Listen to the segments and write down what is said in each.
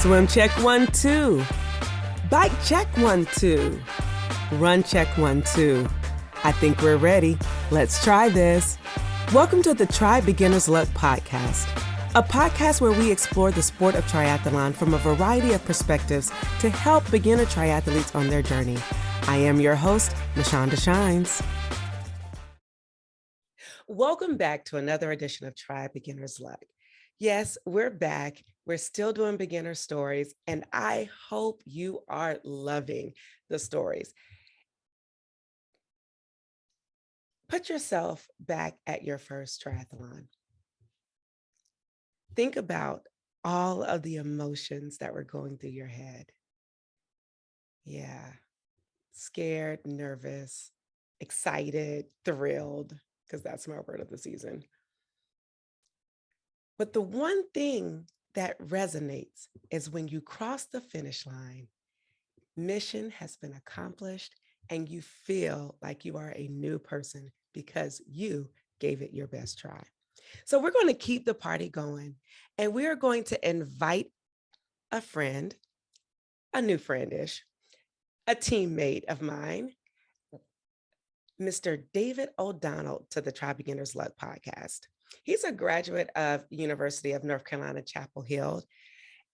Swim check 1, 2. Bike check 1, 2. Run check 1, 2. I think we're ready. Let's try this. Welcome to the Try Beginner's Luck podcast, a podcast where we explore the sport of triathlon from a variety of perspectives to help beginner triathletes on their journey. I am your host, Mashonda Shines. Welcome back to another edition of Try Beginner's Luck. Yes, we're back. We're still doing beginner stories, and I hope you are loving the stories. Put yourself back at your first triathlon. Think about all of the emotions that were going through your head. Yeah, scared, nervous, excited, thrilled, because that's my word of the season. But the one thing that resonates is when you cross the finish line, mission has been accomplished, and you feel like you are a new person because you gave it your best try. So we're going to keep the party going, and we are going to invite a friend, a new friend-ish, a teammate of mine, Mr. David O'Donnell, to the Try Beginner's Luck podcast. He's a graduate of University of North Carolina, Chapel Hill,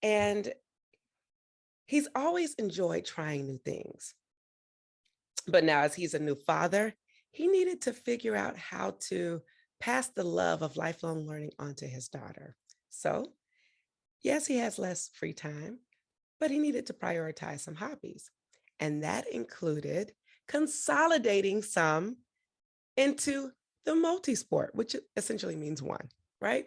and he's always enjoyed trying new things. But now, as he's a new father, he needed to figure out how to pass the love of lifelong learning onto his daughter. So, yes, he has less free time, but he needed to prioritize some hobbies. And that included consolidating some into the multisport, which essentially means one, right?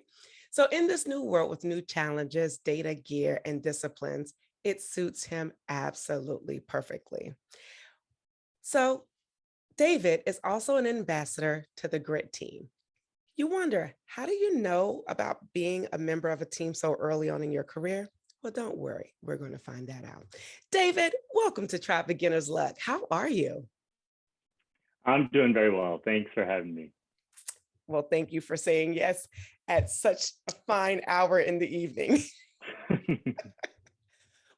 So in this new world with new challenges, data, gear, and disciplines, it suits him absolutely perfectly. So David is also an ambassador to the GRIT team. You wonder, how do you know about being a member of a team so early on in your career? Well, don't worry, we're going to find that out. David, welcome to Try Beginner's Luck. How are you? I'm doing very well. Thanks for having me. Well, thank you for saying yes at such a fine hour in the evening.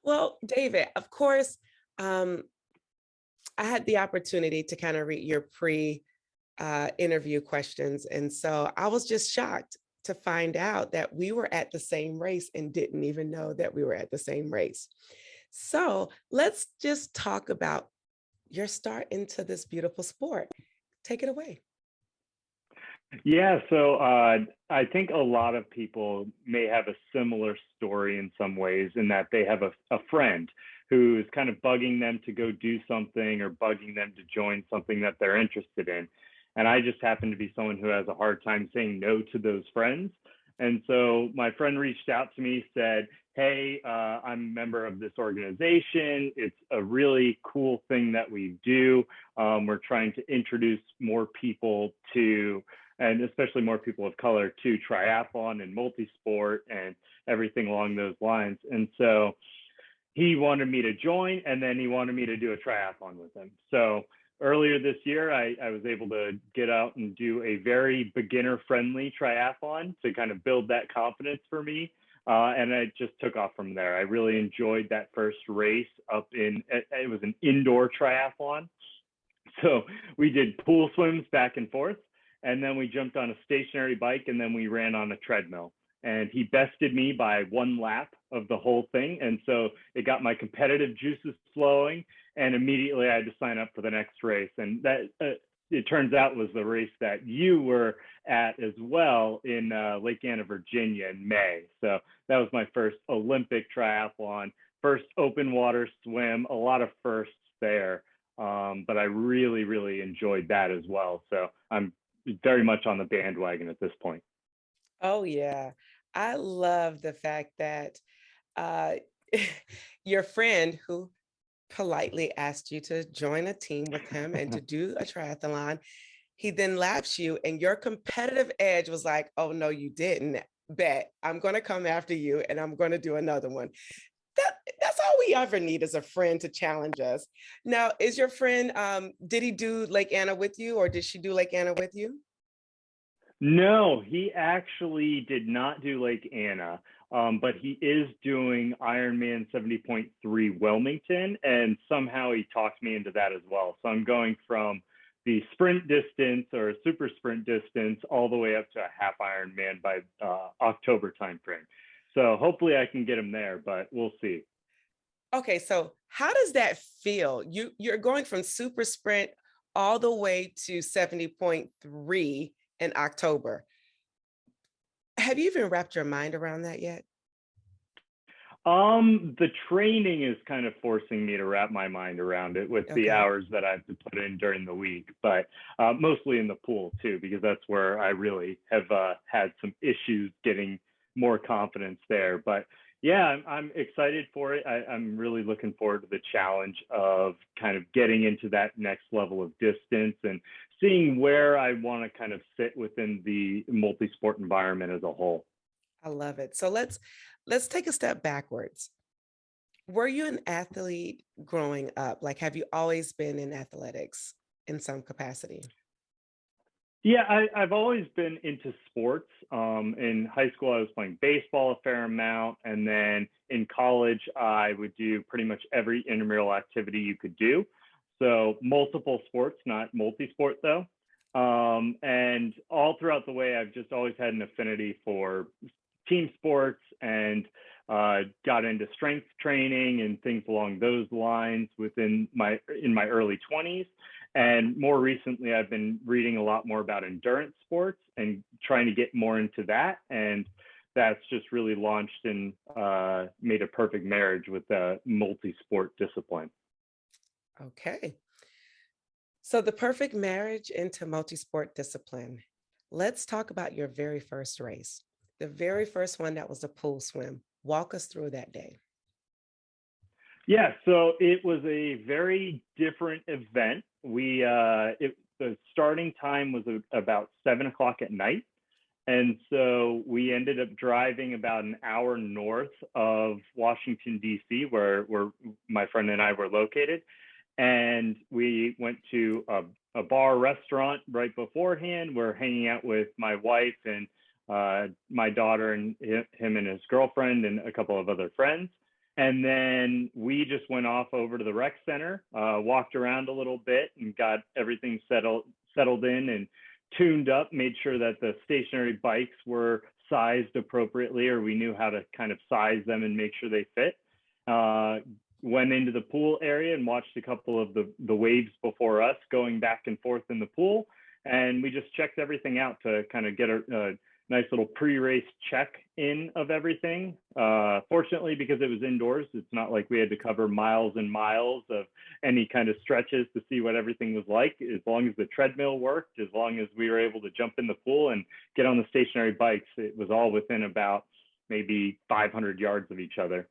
Well, David, of course, I had the opportunity to kind of read your pre-interview questions. And so I was just shocked to find out that we were at the same race and didn't even know that we were at the same race. So let's just talk about your start into this beautiful sport. Take it away. Yeah, so I think a lot of people may have a similar story in some ways, in that they have a friend who's kind of bugging them to go do something or bugging them to join something that they're interested in. And I just happen to be someone who has a hard time saying no to those friends. And so my friend reached out to me, said, hey, I'm a member of this organization. It's a really cool thing that we do. We're trying to introduce more people to, and especially more people of color, to triathlon and multisport and everything along those lines. And so he wanted me to join, and then he wanted me to do a triathlon with him. So earlier this year, I was able to get out and do a very beginner-friendly triathlon to kind of build that confidence for me. And it just took off from there. I really enjoyed that first race it was an indoor triathlon. So we did pool swims back and forth, and then we jumped on a stationary bike, and then we ran on a treadmill. And he bested me by one lap of the whole thing. And so it got my competitive juices flowing, and immediately I had to sign up for the next race. And that, it turns out, was the race that you were at as well in Lake Anna, Virginia in May. So that was my first Olympic triathlon, first open water swim, a lot of firsts there. But I really, really enjoyed that as well. So I'm very much on the bandwagon at this point. Oh, yeah. I love the fact that your friend who politely asked you to join a team with him and to do a triathlon, he then laps you, and your competitive edge was like, oh, no, you didn't. Bet I'm going to come after you, and I'm going to do another one. That's all we ever need, is a friend to challenge us. Now, is your friend, did he do Lake Anna with you, or did she do Lake Anna with you? No, he actually did not do Lake Anna, but he is doing Ironman 70.3 Wilmington, and somehow he talked me into that as well. So I'm going from the sprint distance or super sprint distance all the way up to a half Ironman by October timeframe. So hopefully I can get him there, but we'll see. Okay, so how does that feel? You're going from super sprint all the way to 70.3 in October. Have you even wrapped your mind around that yet? The training is kind of forcing me to wrap my mind around it with the Okay. hours that I have to put in during the week, but mostly in the pool too, because that's where I really have had some issues getting more confidence there. But yeah, I'm excited for it. I'm really looking forward to the challenge of kind of getting into that next level of distance and seeing where I want to kind of sit within the multi-sport environment as a whole. I love it. So let's take a step backwards. Were you an athlete growing up? Like, have you always been in athletics in some capacity? Yeah, I've always been into sports. In high school, I was playing baseball a fair amount. And then in college, I would do pretty much every intramural activity you could do. So multiple sports, not multi-sport though. And all throughout the way, I've just always had an affinity for team sports and got into strength training and things along those lines in my early 20s. And more recently, I've been reading a lot more about endurance sports and trying to get more into that. And that's just really launched and made a perfect marriage with the multi-sport discipline. Okay. So the perfect marriage into multi-sport discipline. Let's talk about your very first race. The very first one that was a pool swim. Walk us through that day. Yeah, so it was a very different event. The starting time was about 7 o'clock at night. And so we ended up driving about an hour north of Washington, D.C., where my friend and I were located. And we went to a bar restaurant right beforehand. We're hanging out with my wife and my daughter and him and his girlfriend and a couple of other friends. And then we just went off over to the rec center, walked around a little bit and got everything settled in and tuned up, made sure that the stationary bikes were sized appropriately, or we knew how to kind of size them and make sure they fit. Went into the pool area and watched a couple of the waves before us going back and forth in the pool. And we just checked everything out to kind of get a nice little pre-race check in of everything. Fortunately, because it was indoors, it's not like we had to cover miles and miles of any kind of stretches to see what everything was like. As long as the treadmill worked, as long as we were able to jump in the pool and get on the stationary bikes, it was all within about maybe 500 yards of each other.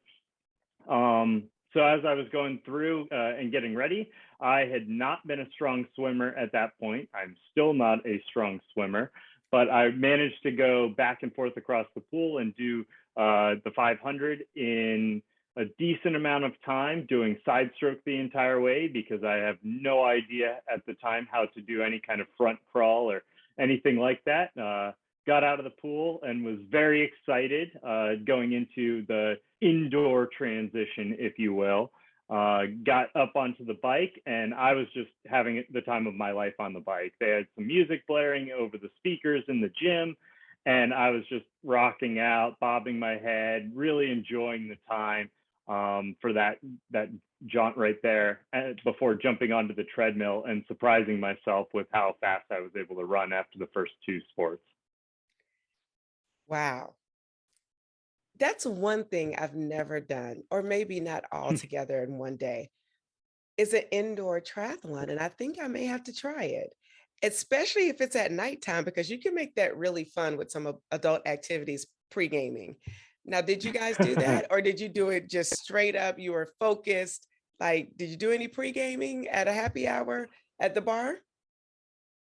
So as I was going through and getting ready, I had not been a strong swimmer at that point. I'm still not a strong swimmer, but I managed to go back and forth across the pool and do the 500 in a decent amount of time, doing side stroke the entire way because I have no idea at the time how to do any kind of front crawl or anything like that. Got out of the pool and was very excited going into the indoor transition, if you will. Got up onto the bike and I was just having the time of my life on the bike. They had some music blaring over the speakers in the gym and I was just rocking out, bobbing my head, really enjoying the time for that jaunt right there before jumping onto the treadmill and surprising myself with how fast I was able to run after the first two sports. Wow. That's one thing I've never done, or maybe not all together in one day, is an indoor triathlon. And I think I may have to try it, especially if it's at nighttime, because you can make that really fun with some adult activities pre-gaming. Now, did you guys do that? Or did you do it just straight up? You were focused. Like, did you do any pre-gaming at a happy hour at the bar?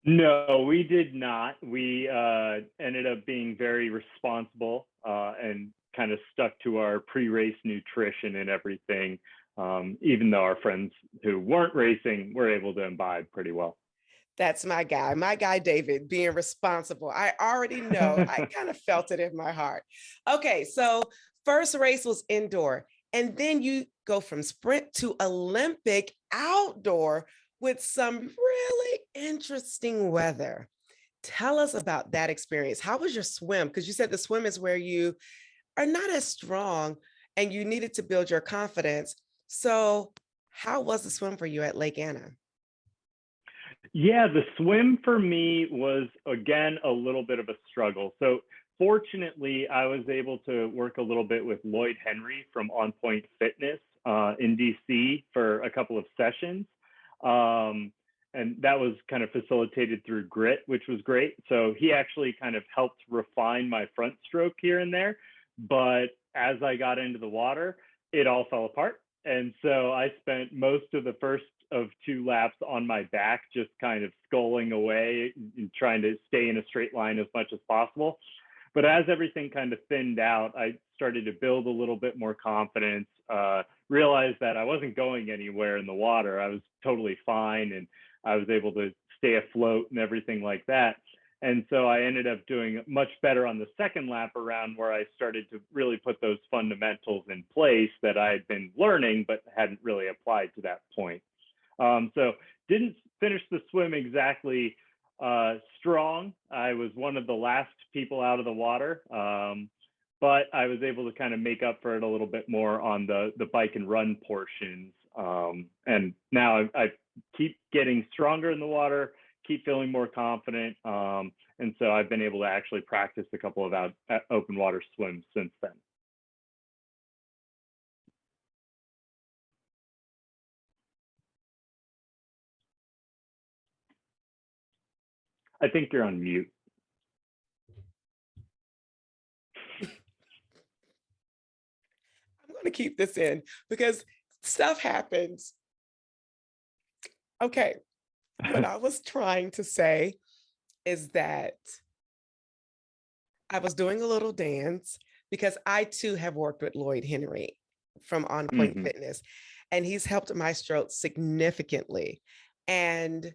No, we did not. We ended up being very responsible and kind of stuck to our pre-race nutrition and everything, even though our friends who weren't racing were able to imbibe pretty well. That's my guy David being responsible. I already know. I kind of felt it in my heart. Okay, so first race was indoor, and then you go from sprint to Olympic outdoor with some really interesting weather. Tell us about that experience. How was your swim? Because you said the swim is where you are not as strong and you needed to build your confidence. So, how was the swim for you at Lake Anna? Yeah, the swim for me was again a little bit of a struggle. So fortunately, I was able to work a little bit with Lloyd Henry from On Point Fitness in DC for a couple of sessions. And that was kind of facilitated through Grit, which was great. So he actually kind of helped refine my front stroke here and there. But as I got into the water, it all fell apart. And so I spent most of the first of two laps on my back, just kind of sculling away and trying to stay in a straight line as much as possible. But as everything kind of thinned out, I started to build a little bit more confidence, realized that I wasn't going anywhere in the water. I was totally fine and I was able to stay afloat and everything like that. And so I ended up doing much better on the second lap around, where I started to really put those fundamentals in place that I had been learning, but hadn't really applied to that point. So didn't finish the swim exactly strong. I was one of the last people out of the water, but I was able to kind of make up for it a little bit more on the bike and run portions. And now I keep getting stronger in the water, keep feeling more confident. And so I've been able to actually practice a couple of open water swims since then. I think you're on mute. I'm going to keep this in because stuff happens. Okay. What I was trying to say is that I was doing a little dance because I too have worked with Lloyd Henry from On Point Mm-hmm. Fitness, and he's helped my stroke significantly. And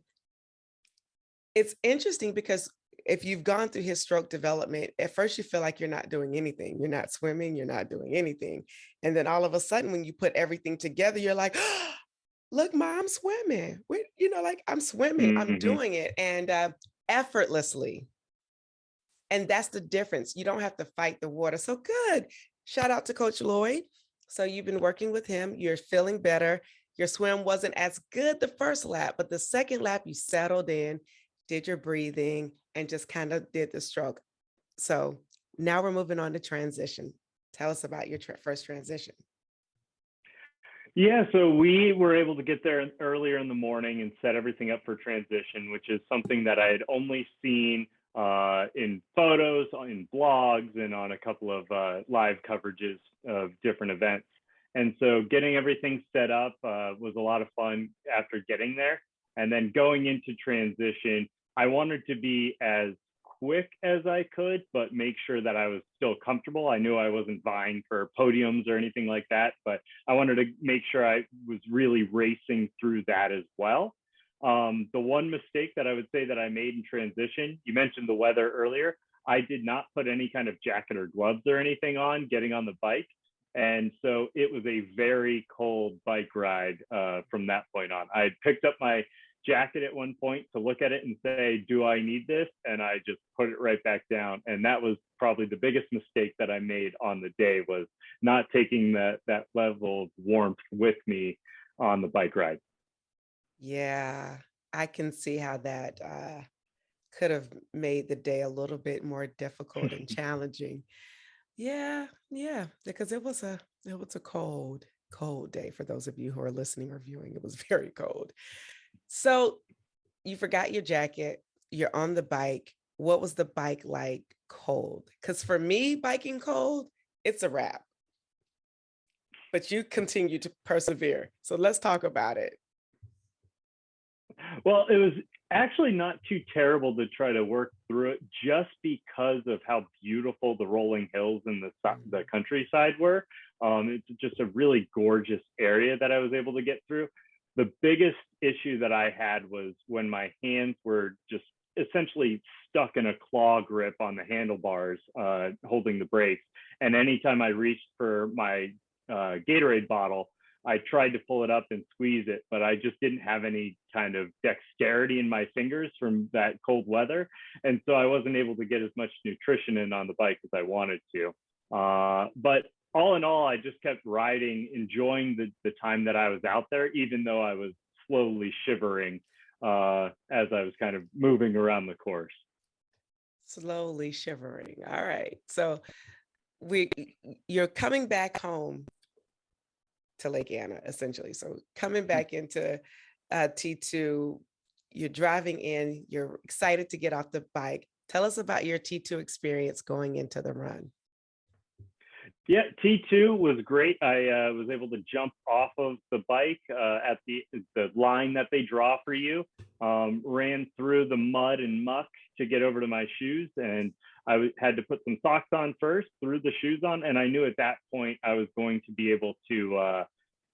it's interesting because if you've gone through his stroke development, at first you feel like you're not doing anything. You're not swimming, you're not doing anything. And then all of a sudden, when you put everything together, you're like, oh, look, Ma, I'm swimming. Like I'm swimming, I'm Mm-hmm. doing it and effortlessly. And that's the difference. You don't have to fight the water. So good. Shout out to Coach Lloyd. So you've been working with him. You're feeling better. Your swim wasn't as good the first lap, but the second lap, you settled in, did your breathing, and just kind of did the stroke. So now we're moving on to transition. Tell us about your first transition. Yeah, so we were able to get there earlier in the morning and set everything up for transition, which is something that I had only seen in photos, in blogs, and on a couple of live coverages of different events. And so getting everything set up was a lot of fun after getting there. And then going into transition, I wanted to be as quick as I could, but make sure that I was still comfortable. I knew I wasn't vying for podiums or anything like that, but I wanted to make sure I was really racing through that as well. The one mistake that I would say that I made in transition, you mentioned the weather earlier. I did not put any kind of jacket or gloves or anything on getting on the bike. And so it was a very cold bike ride from that point on. I had picked up my jacket at one point to look at it and say, do I need this? And I just put it right back down. And that was probably the biggest mistake that I made on the day, was not taking that level of warmth with me on the bike ride. Yeah, I can see how that could have made the day a little bit more difficult and challenging. Yeah, yeah, because it was a cold, cold day for those of you who are listening or viewing. It was very cold. So you forgot your jacket, you're on the bike. What was the bike like cold? Because for me, biking cold, it's a wrap. But you continue to persevere. So let's talk about it. Well, it was actually not too terrible to try to work through it, just because of how beautiful the rolling hills and the countryside were. It's just a really gorgeous area that I was able to get through. The biggest issue that I had was when my hands were just essentially stuck in a claw grip on the handlebars, holding the brakes. And anytime I reached for my Gatorade bottle, I tried to pull it up and squeeze it, but I just didn't have any kind of dexterity in my fingers from that cold weather. And so I wasn't able to get as much nutrition in on the bike as I wanted to. But all in all, I just kept riding, enjoying the time that I was out there, even though I was slowly shivering as I was kind of moving around the course. Slowly shivering. All right. So we you're coming back home to Lake Anna, essentially. So coming back into T2, you're driving in, you're excited to get off the bike. Tell us about your T2 experience going into the run. Yeah, T2 was great. I was able to jump off of the bike at the line that they draw for you, ran through the mud and muck to get over to my shoes. And had to put some socks on first, threw the shoes on. And I knew at that point I was going to be able to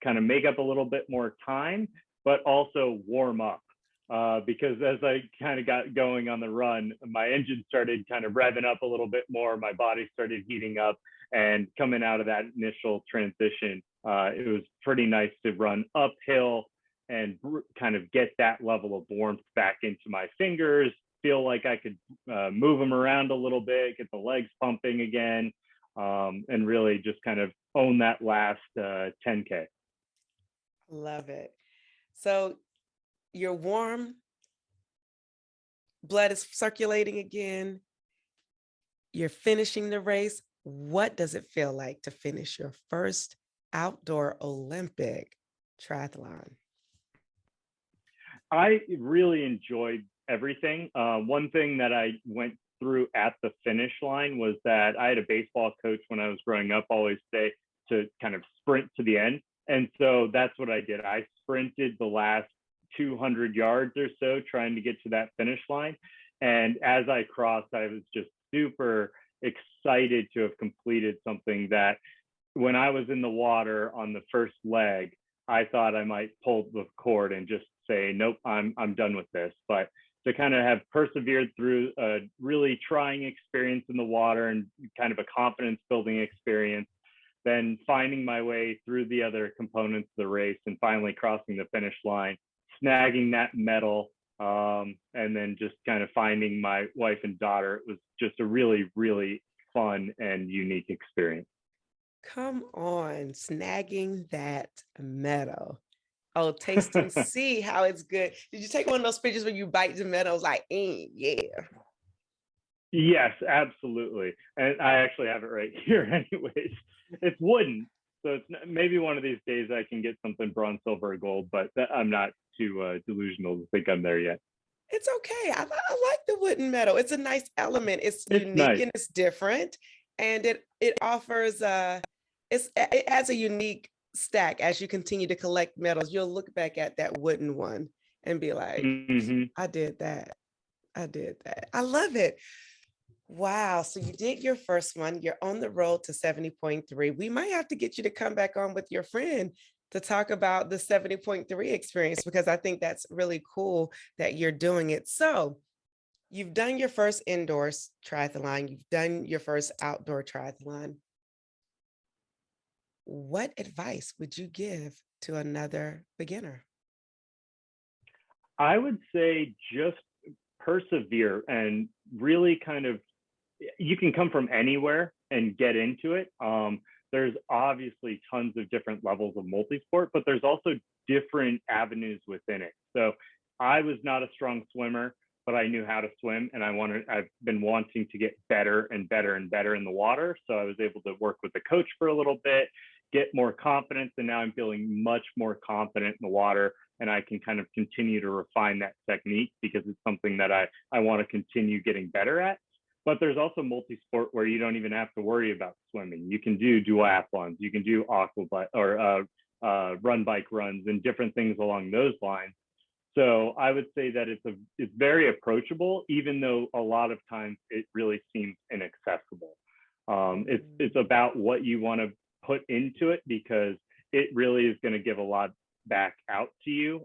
kind of make up a little bit more time, but also warm up. Because as I kind of got going on the run, my engine started kind of revving up a little bit more. My body started heating up. And coming out of that initial transition, it was pretty nice to run uphill and kind of get that level of warmth back into my fingers, feel like I could move them around a little bit, get the legs pumping again, and really just kind of own that last 10K. Love it. So you're warm, blood is circulating again, you're finishing the race. What does it feel like to finish your first outdoor Olympic triathlon? I really enjoyed everything. One thing that I went through at the finish line was that I had a baseball coach when I was growing up always say to kind of sprint to the end. And so that's what I did. I sprinted the last 200 yards or so trying to get to that finish line. And as I crossed, I was just super excited to have completed something that when I was in the water on the first leg, I thought I might pull the cord and just say, nope, I'm done with this. But to kind of have persevered through a really trying experience in the water and kind of a confidence building experience, then finding my way through the other components of the race and finally crossing the finish line, snagging that medal, and then just kind of finding my wife and daughter. It was just a really, really fun and unique experience. Come on, snagging that medal. Oh, taste and see how it's good. Did you take one of those pictures where you bite the medal? Like, yeah. Yes, absolutely. And I actually have it right here anyways. It's wooden. So it's maybe one of these days I can get something bronze, silver, or gold, but I'm not too delusional to think I'm there yet. It's okay. I like the wooden medal. It's a nice element. It's It's unique nice. and it's different, and it offers it adds a unique stack as you continue to collect medals. You'll look back at that wooden one and be like, Mm-hmm. I did that. I did that. I love it. Wow. So you did your first one. You're on the road to 70.3. We might have to get you to come back on with your friend to talk about the 70.3 experience because I think that's really cool that you're doing it. So you've done your first indoors triathlon, you've done your first outdoor triathlon. What advice would you give to another beginner? I would say just persevere and really kind of, you can come from anywhere and get into it. There's obviously tons of different levels of multisport, but there's also different avenues within it. So I was not a strong swimmer, but I knew how to swim, and I've been wanting to get better and better and better in the water. So I was able to work with the coach for a little bit, get more confidence, and now I'm feeling much more confident in the water, and I can kind of continue to refine that technique because it's something that I want to continue getting better at. But there's also multi-sport where you don't even have to worry about swimming. You can do duathlons, you can do run bike runs and different things along those lines. So I would say that it's very approachable, even though a lot of times it really seems inaccessible. It's about what you want to put into it because it really is going to give a lot back out to you,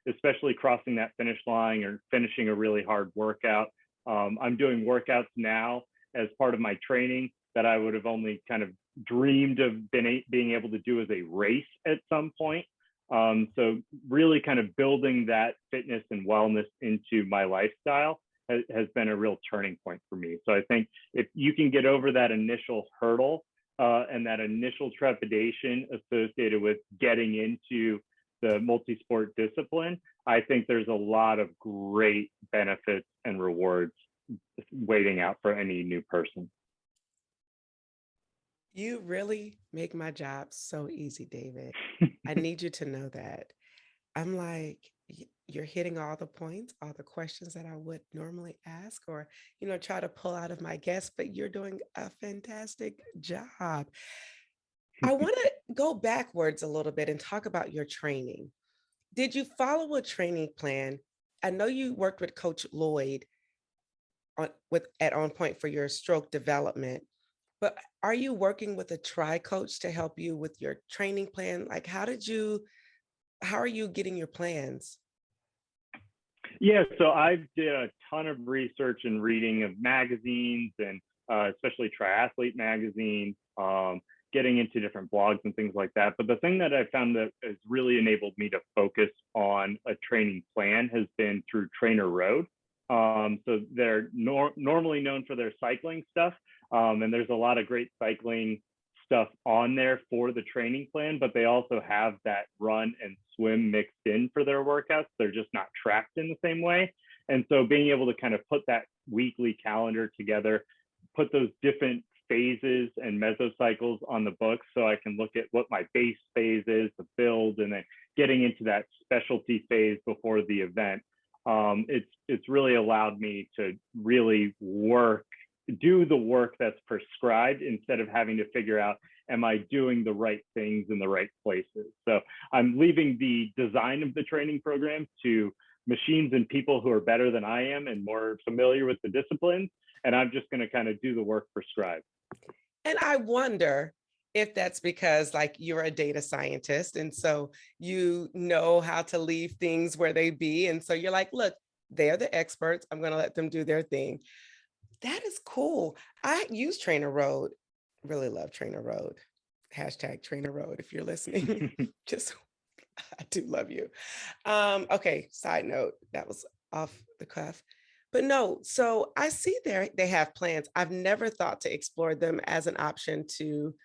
especially crossing that finish line or finishing a really hard workout. I'm doing workouts now as part of my training that I would have only kind of dreamed of being able to do as a race at some point. So really kind of building that fitness and wellness into my lifestyle has been a real turning point for me. So I think if you can get over that initial hurdle and that initial trepidation associated with getting into the multi-sport discipline, I think there's a lot of great benefits and rewards waiting out for any new person. You really make my job so easy, David. I need you to know that. I'm like, you're hitting all the points, all the questions that I would normally ask or, try to pull out of my guests, but you're doing a fantastic job. I want to go backwards a little bit and talk about your training. Did you follow a training plan? I know you worked with Coach Lloyd at On Point for your stroke development, but are you working with a tri coach to help you with your training plan? Like, how are you getting your plans? Yeah, so I did a ton of research and reading of magazines and especially triathlete magazine, getting into different blogs and things like that. But the thing that I found that has really enabled me to focus on a training plan has been through Trainer Road. So they're normally known for their cycling stuff, and there's a lot of great cycling stuff on there for the training plan, but they also have that run and swim mixed in for their workouts. They're just not tracked in the same way. And so being able to kind of put that weekly calendar together, put those different phases and mesocycles on the book so I can look at what my base phase is, the build, and then getting into that specialty phase before the event. It's really allowed me to really do the work that's prescribed instead of having to figure out, am I doing the right things in the right places? So I'm leaving the design of the training program to machines and people who are better than I am and more familiar with the disciplines. And I'm just going to kind of do the work prescribed. And I wonder if that's because like you're a data scientist and so you know how to leave things where they be. And so you're like, look, they're the experts. I'm going to let them do their thing. That is cool. I use Trainer Road. Really love Trainer Road. Hashtag Trainer Road. If you're listening, just I do love you. Okay, side note, that was off the cuff. But no, so I see they have plans. I've never thought to explore them as an option to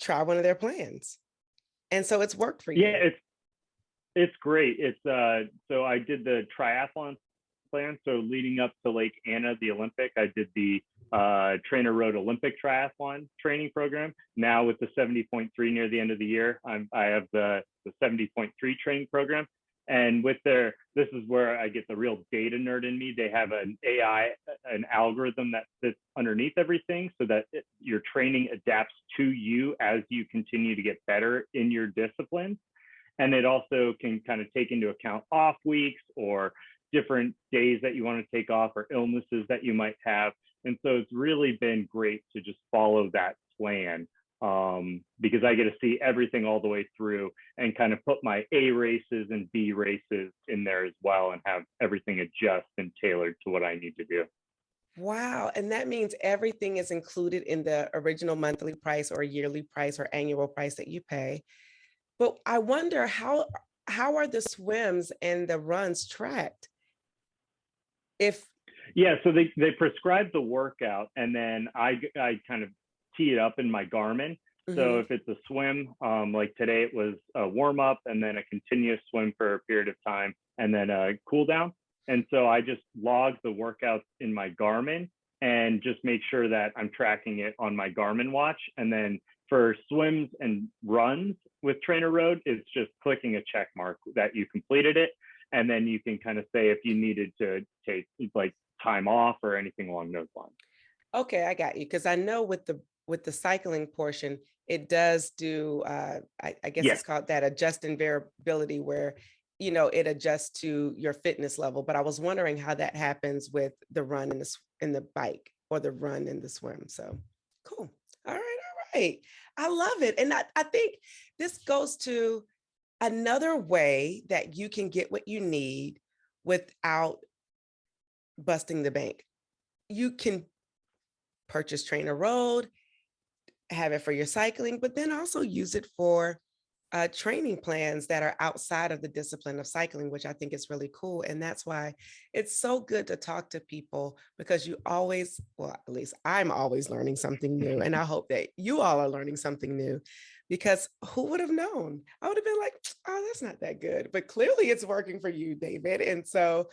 try one of their plans. And so it's worked for you. Yeah, it's great. It's so I did the triathlon plan. So leading up to Lake Anna, the Olympic, I did the Trainer Road Olympic Triathlon training program. Now with the 70.3 near the end of the year, I have the 70.3 training program. And with this is where I get the real data nerd in me. They have an AI, an algorithm that sits underneath everything so that your training adapts to you as you continue to get better in your discipline. And it also can kind of take into account off weeks or different days that you want to take off or illnesses that you might have. And so it's really been great to just follow that plan because I get to see everything all the way through and kind of put my A races and B races in there as well and have everything adjust and tailored to what I need to do. Wow. And that means everything is included in the original monthly price or yearly price or annual price that you pay. But I wonder how are the swims and the runs tracked? Yeah, so they prescribe the workout and then I kind of tee it up in my Garmin. So if it's a swim, like today it was a warm up and then a continuous swim for a period of time and then a cool down. And so I just log the workouts in my Garmin and just make sure that I'm tracking it on my Garmin watch. And then for swims and runs with Trainer Road, it's just clicking a check mark that you completed it. And then you can kind of say if you needed to take like time off or anything along those lines. Okay, I got you. Because I know with the cycling portion, it does do I guess Yeah. it's called that adjusting variability where it adjusts to your fitness level. But I was wondering how that happens with the run and the bike or the run and the swim. So cool. All right, all right. I love it. And I think this goes to another way that you can get what you need without busting the bank. You can purchase Trainer Road, have it for your cycling, but then also use it for training plans that are outside of the discipline of cycling, which I think is really cool. And that's why it's so good to talk to people, because you always, well, at least I'm always learning something new. And I hope that you all are learning something new, because who would have known? I would have been like, oh, that's not that good. But clearly it's working for you, David. And so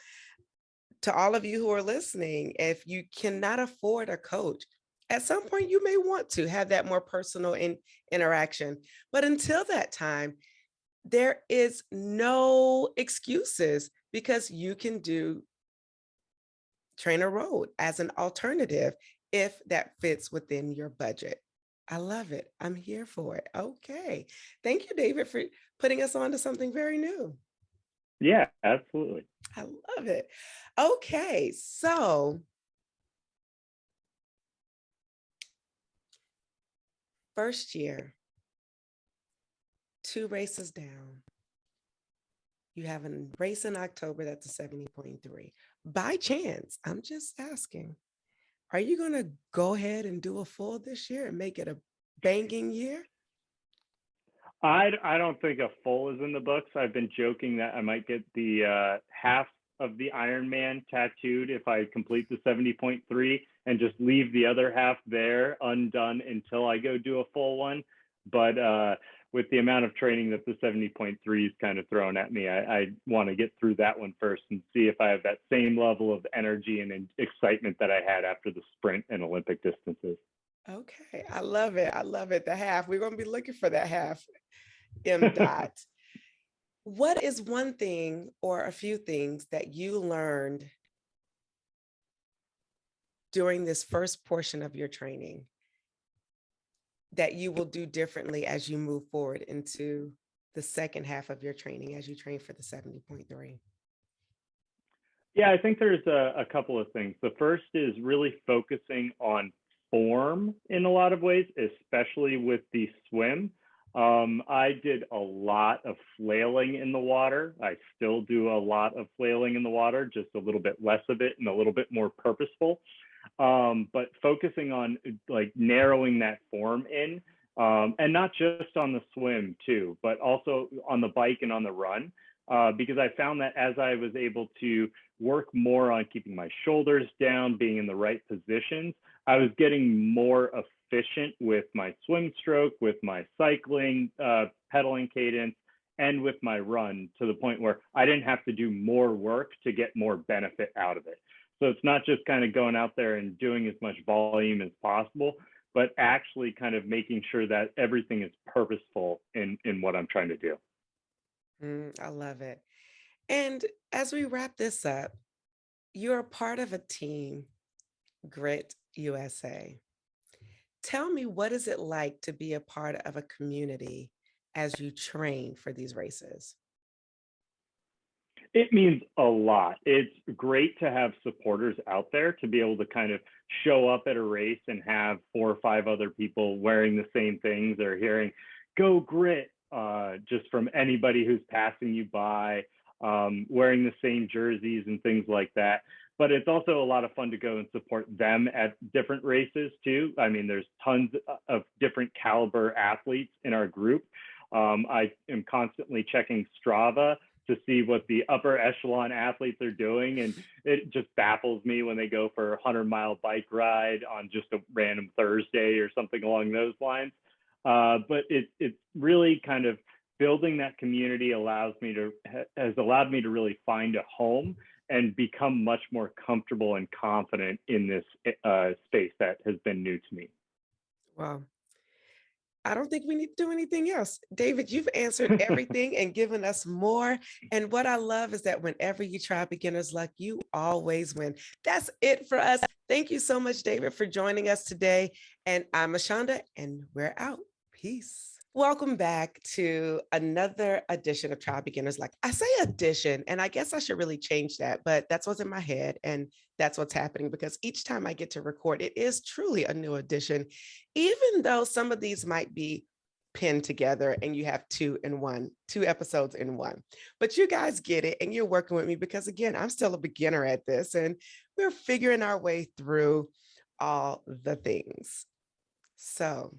to all of you who are listening, if you cannot afford a coach, at some point you may want to have that more personal interaction. But until that time, there is no excuses, because you can do Trainer Road as an alternative if that fits within your budget. I love it. I'm here for it. Okay. Thank you, David, for putting us on to something very new. Yeah, absolutely. I love it. Okay. So, first year, 2 races down. You have a race in October that's a 70.3. By chance, I'm just asking, are you going to go ahead and do a full this year and make it a banging year? I don't think a full is in the books. I've been joking that I might get the half of the Ironman tattooed if I complete the 70.3 and just leave the other half there undone until I go do a full one. But with the amount of training that the 70.3 is kind of thrown at me, I want to get through that one first and see if I have that same level of energy and excitement that I had after the sprint and Olympic distances. Okay, I love it. I love it. The half. We're going to be looking for that half. M. Dot. What is one thing or a few things that you learned during this first portion of your training that you will do differently as you move forward into the second half of your training, as you train for the 70.3? Yeah, I think there's a couple of things. The first is really focusing on form in a lot of ways, especially with the swim. I did a lot of flailing in the water. I still do a lot of flailing in the water, just a little bit less of it and a little bit more purposeful. But focusing on like narrowing that form in, and not just on the swim too, but also on the bike and on the run. Because I found that as I was able to work more on keeping my shoulders down, being in the right positions, I was getting more efficient with my swim stroke, with my cycling, pedaling cadence, and with my run, to the point where I didn't have to do more work to get more benefit out of it. So it's not just kind of going out there and doing as much volume as possible, but actually kind of making sure that everything is purposeful in what I'm trying to do. I love it. And as we wrap this up, you're a part of a team, Grit USA. Tell me, what is it like to be a part of a community as you train for these races? It means a lot. It's great to have supporters out there to be able to kind of show up at a race and have 4 or 5 other people wearing the same things or hearing "Go Grit" just from anybody who's passing you by, wearing the same jerseys and things like that. But it's also a lot of fun to go and support them at different races too. I mean, there's tons of different caliber athletes in our group. I am constantly checking Strava to see what the upper echelon athletes are doing. And it just baffles me when they go for a 100-mile bike ride on just a random Thursday or something along those lines. But it's really kind of building that community has allowed me to really find a home and become much more comfortable and confident in this space that has been new to me. Well, I don't think we need to do anything else. David, you've answered everything and given us more. And what I love is that whenever you try beginner's luck, you always win. That's it for us. Thank you so much, David, for joining us today. And I'm Ashonda, and we're out. Peace. Welcome back to another edition of Trial Beginners. Like I say edition, and I guess I should really change that, but that's what's in my head and that's what's happening because each time I get to record, it is truly a new edition, even though some of these might be pinned together and you have two episodes in one. But you guys get it and you're working with me because again, I'm still a beginner at this and we're figuring our way through all the things. So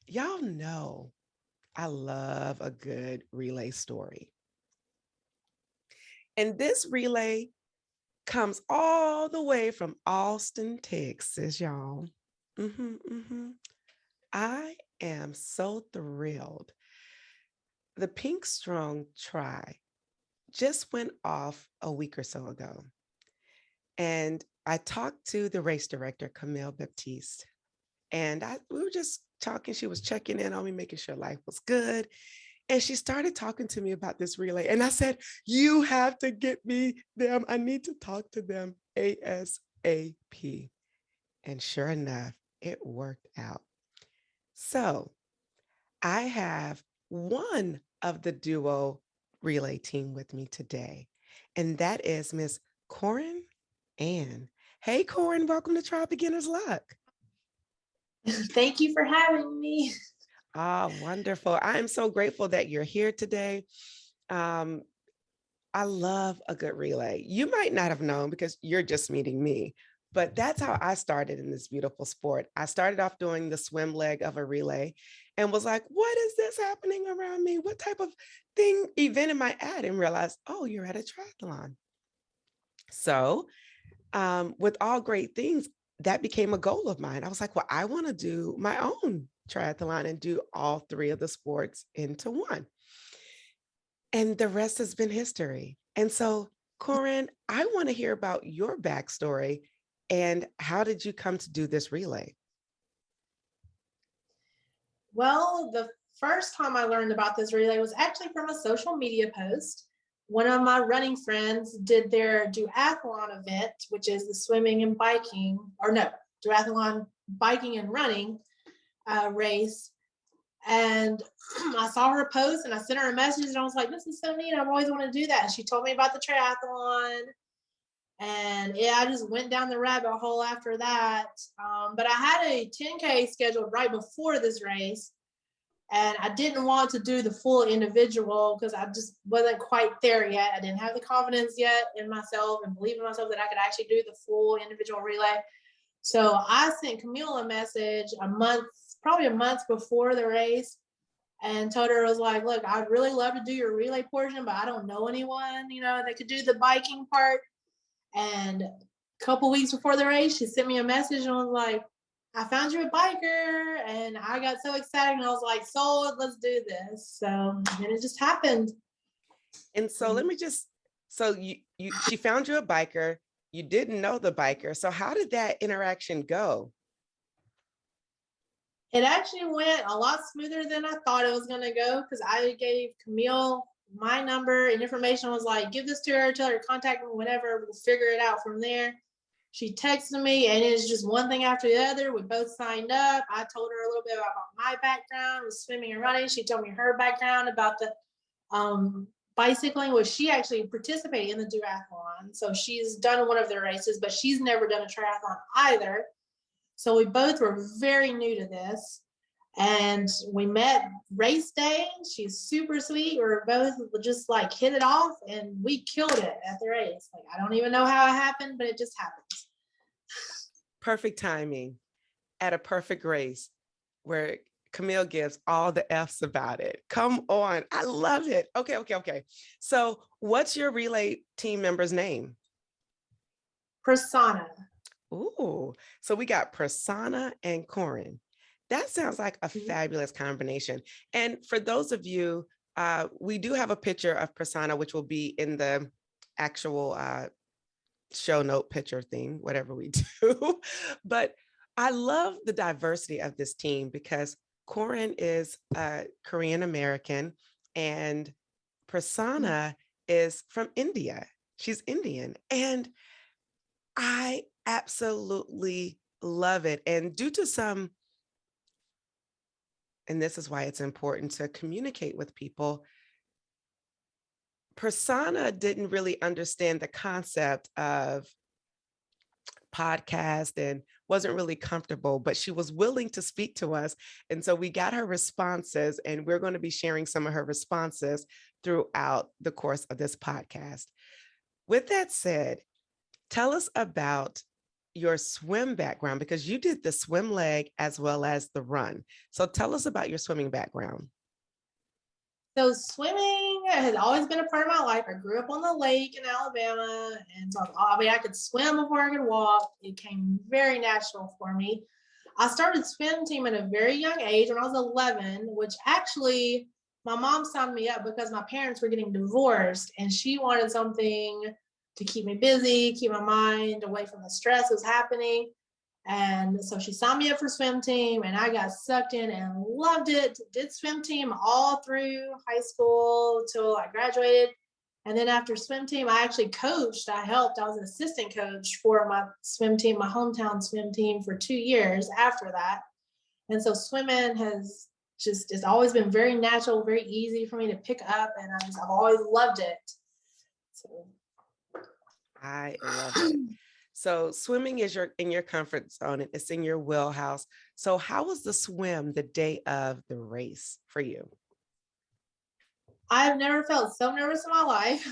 y'all know I love a good relay story. And this relay comes all the way from Austin, Texas, y'all. I am so thrilled. The Pink Strong Tri just went off a week or so ago. And I talked to the race director, Camille Baptiste, and we were just talking. She was checking in on me, making sure life was good. And she started talking to me about this relay. And I said, you have to get me them. I need to talk to them ASAP. And sure enough, it worked out. So I have one of the duo relay team with me today, and that is Miss Koren Ann. Hey, Koren, welcome to Try Beginner's Luck. Thank you for having me. Ah, wonderful. I am so grateful that you're here today. I love a good relay. You might not have known because you're just meeting me, but that's how I started in this beautiful sport. I started off doing the swim leg of a relay and was like, what is this happening around me? What type of event am I at? And realized, oh, you're at a triathlon. So, with all great things, that became a goal of mine. I was like, well, I want to do my own triathlon and do all three of the sports into one. And the rest has been history. And so, Koren, I want to hear about your backstory and how did you come to do this relay? Well, the first time I learned about this relay was actually from a social media post. One of my running friends did their duathlon event, which is the swimming and biking, or no, duathlon biking and running race. And I saw her post and I sent her a message and I was like, this is so neat. I've always wanted to do that. And she told me about the triathlon. And yeah, I just went down the rabbit hole after that. But I had a 10K scheduled right before this race. And I didn't want to do the full individual because I just wasn't quite there yet. I didn't have the confidence yet in myself and believe in myself that I could actually do the full individual relay. So I sent Camille a message probably a month before the race, and told her, I was like, look, I'd really love to do your relay portion, but I don't know anyone, that could do the biking part. And a couple weeks before the race, she sent me a message and was like, I found you a biker. And I got so excited and I was like, sold, let's do this. So then it just happened. And so she found you a biker, you didn't know the biker. So how did that interaction go? It actually went a lot smoother than I thought it was going to go because I gave Camille my number and information. Was like, give this to her, tell her to contact me whenever, we'll figure it out from there. She texted me and it's just one thing after the other. We both signed up. I told her a little bit about my background with swimming and running. She told me her background about the bicycling, which she actually participated in the duathlon. So she's done one of their races, but she's never done a triathlon either. So we both were very new to this. And we met race day. She's super sweet. We were both just like hit it off and we killed it at the race. Like, I don't even know how it happened, but it just happened. Perfect timing at a perfect race where Camille gives all the F's about it. Come on. I love it. Okay. So what's your relay team member's name? Prasanna. Ooh, so we got Prasanna and Koren. That sounds like a fabulous combination. And for those of you, we do have a picture of Prasanna, which will be in the actual show note picture thing, whatever we do. But I love the diversity of this team because Koren is Korean American and Prasanna is from India. She's Indian. And I absolutely love it. And due to some and this is why it's important to communicate with people. Prasanna didn't really understand the concept of podcast and wasn't really comfortable, but she was willing to speak to us. And so we got her responses, and we're going to be sharing some of her responses throughout the course of this podcast. With that said, tell us about your swim background, because you did the swim leg as well as the run. So tell us about your swimming background. So swimming has always been a part of my life. I grew up on the lake in Alabama, and so I mean I could swim before I could walk. It came very natural for me. I started swim team at a very young age when I was 11, which actually my mom signed me up because my parents were getting divorced, and she wanted something to keep me busy, keep my mind away from the stress that was happening. And so she signed me up for swim team, and I got sucked in and loved it. Did swim team all through high school till I graduated. And then after swim team, I actually coached. I helped. I was an assistant coach for my swim team, my hometown swim team, for 2 years after that. And so swimming has just, it's always been very natural, very easy for me to pick up. And I've always loved it. So I love it. So swimming is in your comfort zone, and it's in your wheelhouse. So how was the swim the day of the race for you? I've never felt so nervous in my life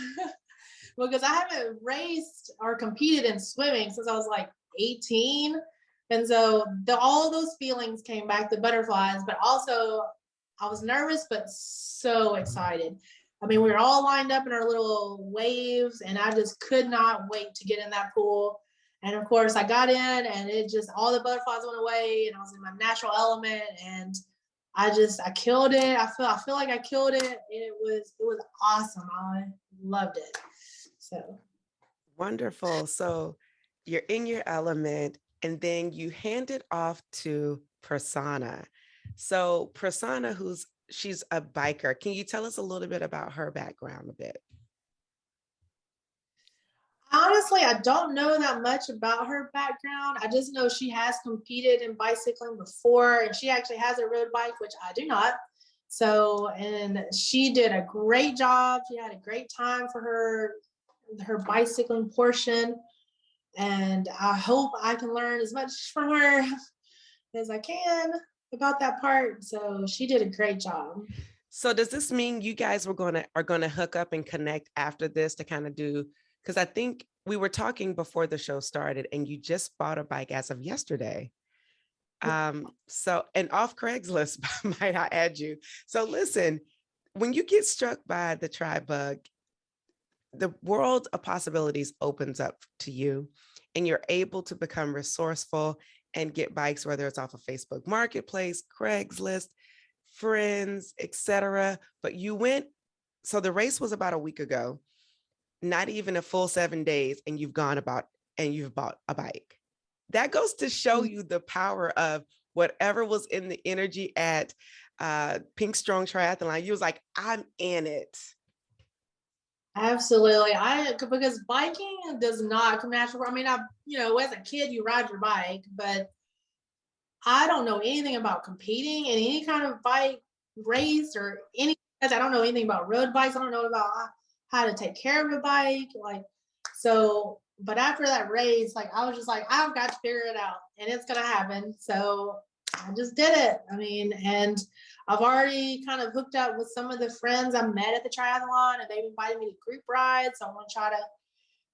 because I haven't raced or competed in swimming since I was like 18. And so all those feelings came back, the butterflies, but also I was nervous, but so excited. I mean, we were all lined up in our little waves, and I just could not wait to get in that pool. And of course, I got in, and it just, all the butterflies went away, and I was in my natural element, and I killed it. I feel like I killed it. It was awesome. I loved it. So Wonderful. So you're in your element, and then you hand it off to Prasanna. So Prasanna, she's a biker. Can you tell us a little bit about her background a bit? honestly, I don't know that much about her background. I just know she has competed in bicycling before, and she actually has a road bike, which I do not. So, and she did a great job. She had a great time for her bicycling portion. And I hope I can learn as much from her as I can about that part. So she did a great job. So does this mean you guys are going to hook up and connect after this to kind of do, because I think we were talking before the show started, and you just bought a bike as of yesterday. So, and off Craigslist, might I add you. So listen, when you get struck by the tri bug, the world of possibilities opens up to you, and you're able to become resourceful and get bikes, whether it's off of Facebook Marketplace, Craigslist, friends, etc. But you went, so the race was about a week ago, not even a full 7 days, and you've bought a bike. That goes to show you the power of whatever was in the energy at Pink Strong Triathlon. You was like, I'm in it. Absolutely. Because biking does not come natural. I mean, as a kid, you ride your bike, but I don't know anything about competing in any kind of bike race or any. I don't know anything about road bikes. I don't know about how to take care of a bike. So, but after that race, I was just like, I've got to figure it out, and it's going to happen. So I just did it. I mean, and I've already kind of hooked up with some of the friends I met at the triathlon, and they've invited me to group rides. So I want to try to,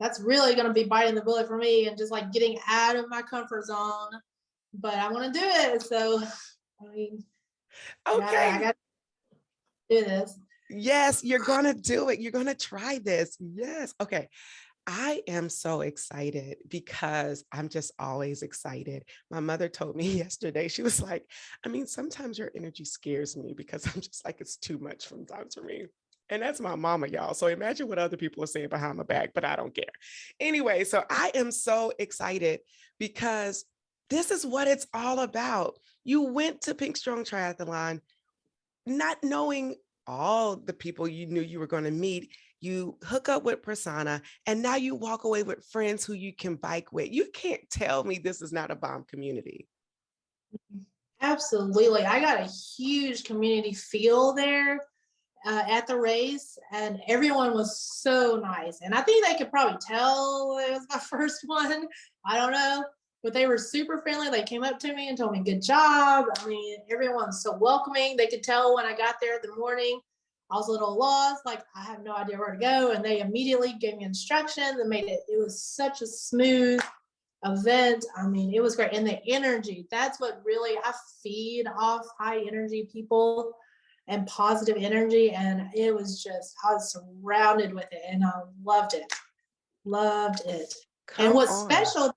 that's really going to be biting the bullet for me, and just getting out of my comfort zone. But I want to do it. So, I mean, okay. I got to do this. Yes, you're going to do it. You're going to try this. Yes. Okay. I am so excited because I'm just always excited. My mother told me yesterday, she was like, I mean, sometimes your energy scares me because I'm just like, it's too much sometimes for me. And that's my mama, y'all. So imagine what other people are saying behind my back, but I don't care. Anyway, so I am so excited because this is what it's all about. You went to Pink Strong Triathlon not knowing all the people you knew you were going to meet. You hook up with Prasanna, and now you walk away with friends who you can bike with. You can't tell me this is not a bomb community. Absolutely. I got a huge community feel there at the race, and everyone was so nice. And I think they could probably tell it was my first one. I don't know, but they were super friendly. They came up to me and told me, "Good job." I mean, everyone's so welcoming. They could tell when I got there in the morning, I was a little lost, like I have no idea where to go. And they immediately gave me instructions and made it was such a smooth event. I mean, it was great. And the energy, that's what really, I feed off high energy people and positive energy. And it was just, I was surrounded with it and I loved it. Loved it. And Come what's on. special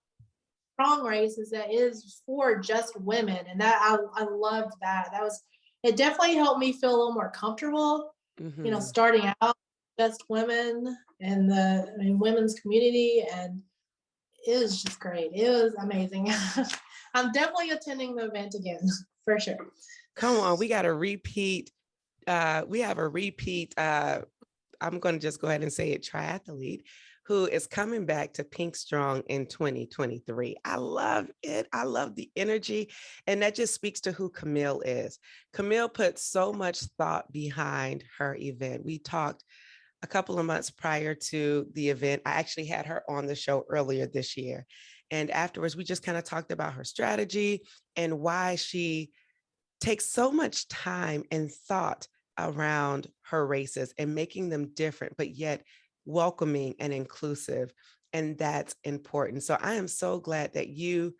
strong race is that it is for just women. And that I loved that. That was, it definitely helped me feel a little more comfortable, Mm-hmm. starting out just women and women's community. And it was just great. It was amazing. I'm definitely attending the event again for sure. Come on, we got a repeat. We have a repeat. I'm going to just go ahead and say it, triathlete, who is coming back to Pink Strong in 2023. I love it. I love the energy. And that just speaks to who Camille is. Camille put so much thought behind her event. We talked a couple of months prior to the event. I actually had her on the show earlier this year. And afterwards, we just kind of talked about her strategy and why she takes so much time and thought around her races and making them different, but yet welcoming and inclusive. And that's important. So I am so glad that you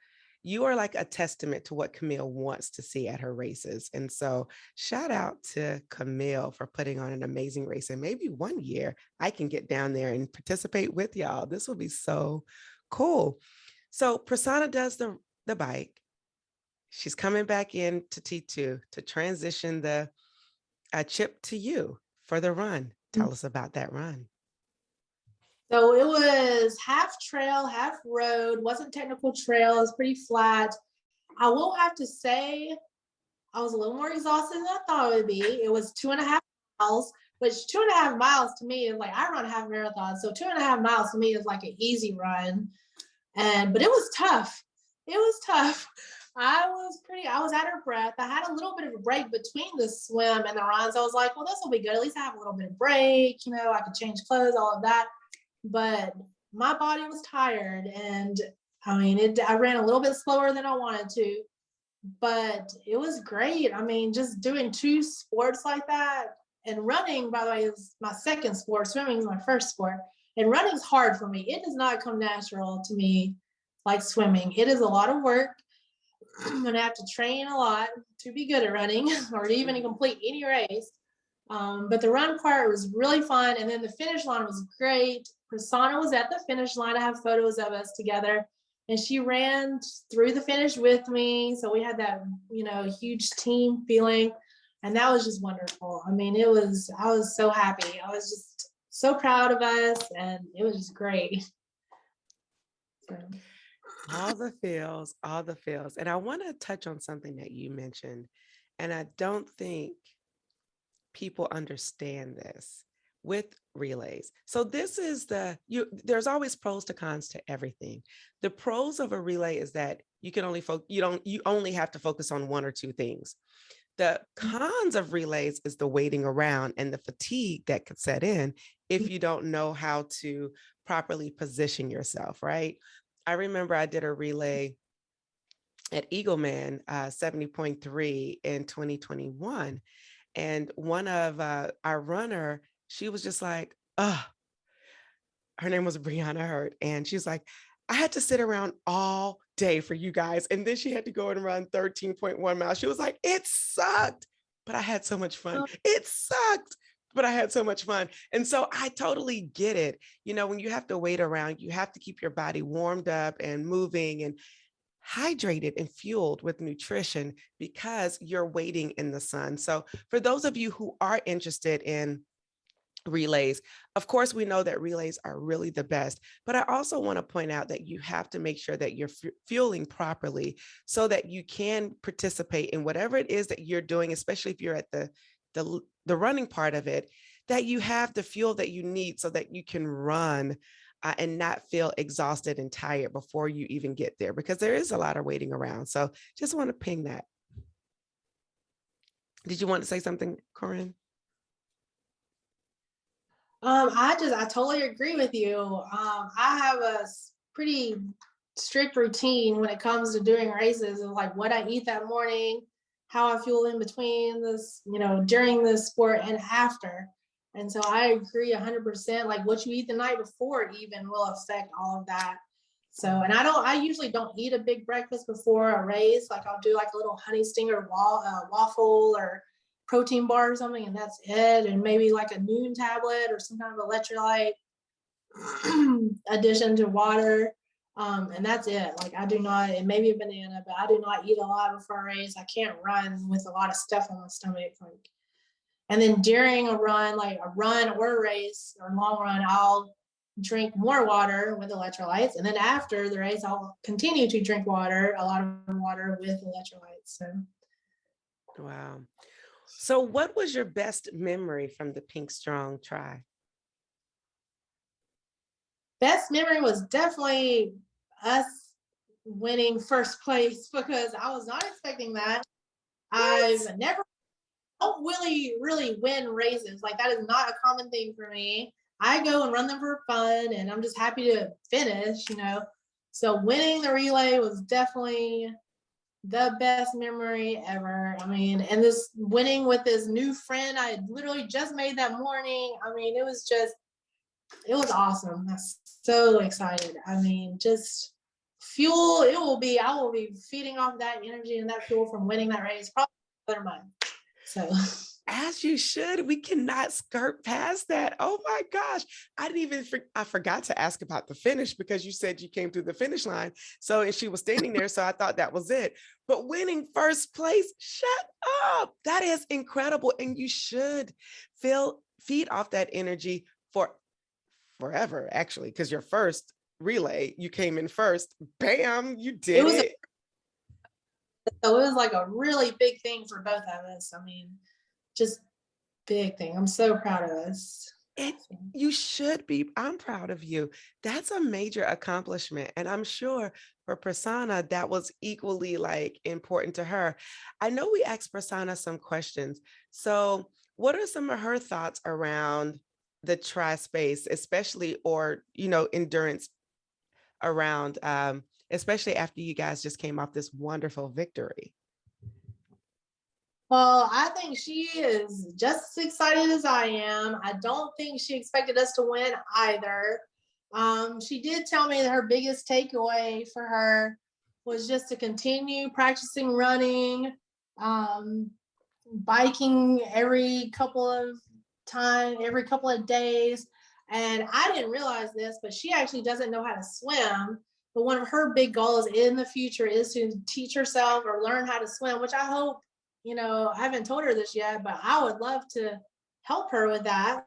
are like a testament to what Camille wants to see at her races. And so shout out to Camille for putting on an amazing race. And maybe one year I can get down there and participate with y'all. This will be so cool. So Prasanna does the bike. She's coming back in to T2 to transition the chip to you for the run. Tell us about that run. So it was half trail, half road, wasn't technical trail, it was pretty flat. I will have to say I was a little more exhausted than I thought it would be. It was 2.5 miles, which 2.5 miles to me is like, I run half marathon. So 2.5 miles to me is like an easy run. But it was tough. It was tough. I was out of breath. I had a little bit of a break between the swim and the runs. I was like, well, this will be good. At least I have a little bit of break. I could change clothes, all of that. But my body was tired. And I mean, I ran a little bit slower than I wanted to, but it was great. I mean, just doing two sports like that, and running, by the way, is my second sport. Swimming is my first sport. And running is hard for me. It does not come natural to me like swimming. It is a lot of work. I'm going to have to train a lot to be good at running or even to complete any race. But the run part was really fun. And then the finish line was great. Prasanna was at the finish line. I have photos of us together. And she ran through the finish with me. So we had that, huge team feeling. And that was just wonderful. I mean, I was so happy. I was just so proud of us. And it was just great. So. All the feels, all the feels. And I want to touch on something that you mentioned. And I don't think people understand this with relays. So this is there's always pros to cons to everything. The pros of a relay is that you can only you only have to focus on one or two things. The cons of relays is the waiting around and the fatigue that could set in if you don't know how to properly position yourself, right? I remember I did a relay at Eagleman 70.3 in 2021. And one of our runner, she was just like, her name was Brianna Hurt. And she's like, I had to sit around all day for you guys. And then she had to go and run 13.1 miles. She was like, it sucked, but I had so much fun. It sucked, but I had so much fun. And so I totally get it. When you have to wait around, you have to keep your body warmed up and moving and hydrated and fueled with nutrition because you're waiting in the sun. So for those of you who are interested in relays, of course, we know that relays are really the best, but I also want to point out that you have to make sure that you're fueling properly so that you can participate in whatever it is that you're doing, especially if you're at the running part of it, that you have the fuel that you need so that you can run and not feel exhausted and tired before you even get there, because there is a lot of waiting around. So just want to ping that. Did you want to say something, Corinne? I totally agree with you. I have a pretty strict routine when it comes to doing races of like what I eat that morning, how I feel in between this, during the sport and after. And so I agree 100%. Like what you eat the night before even will affect all of that. So, and I usually don't eat a big breakfast before a race. Like I'll do like a little honey stinger waffle or protein bar or something, and that's it. And maybe like a noon tablet or some kind of electrolyte addition to water. And that's it. Like I do not, and maybe a banana, but I do not eat a lot before a race. I can't run with a lot of stuff on my stomach. Like, and then during a run, like a run or a race or long run, I'll drink more water with electrolytes. And then after the race, I'll continue to drink water, a lot of water with electrolytes. So, Wow. So what was your best memory from the Pink Strong Tri? best memory was definitely us winning first place because I was not expecting that. What? I've never don't really win races. Like that is not a common thing for me. I go and run them for fun and I'm just happy to finish. So winning the relay was definitely the best memory ever. I mean, and this winning with this new friend I had literally just made that morning. I mean, it was awesome. I'm so excited. I mean, just fuel. I will be feeding off that energy and that fuel from winning that race probably another month. So As you should. We cannot skirt past that. Oh my gosh. I forgot to ask about the finish because you said you came through the finish line. So, and she was standing there. So I thought that was it. But winning first place, shut up. That is incredible. And you should feed off that energy for forever, actually, because your first relay, you came in first. Bam, you did it. So it was like a really big thing for both of us. I mean, just big thing. I'm so proud of us. You should be. I'm proud of you. That's a major accomplishment. And I'm sure for Prasanna, that was equally like important to her. I know we asked Prasanna some questions. So what are some of her thoughts around the tri space, especially, or, endurance around, especially after you guys just came off this wonderful victory? Well, I think she is just as excited as I am. I don't think she expected us to win either. She did tell me that her biggest takeaway for her was just to continue practicing running, biking every couple of days. And I didn't realize this, but she actually doesn't know how to swim. But one of her big goals in the future is to teach herself or learn how to swim, which I hope, I haven't told her this yet, but I would love to help her with that.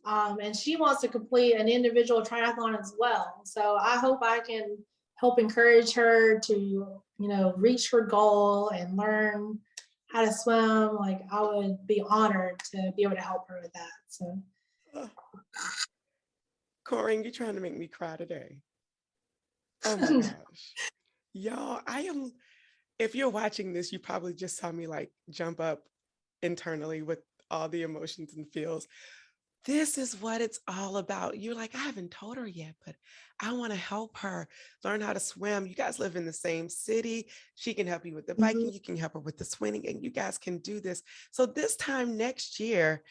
And she wants to complete an individual triathlon as well. So I hope I can help encourage her to, reach her goal and learn how to swim. Like I would be honored to be able to help her with that. So, Koren, you're trying to make me cry today. Oh my gosh. Y'all, if you're watching this, you probably just saw me like jump up internally with all the emotions and feels. This is what it's all about. You're like, I haven't told her yet, but I want to help her learn how to swim. You guys live in the same city. She can help you with the biking. You can help her with the swimming, and you guys can do this. So this time next year,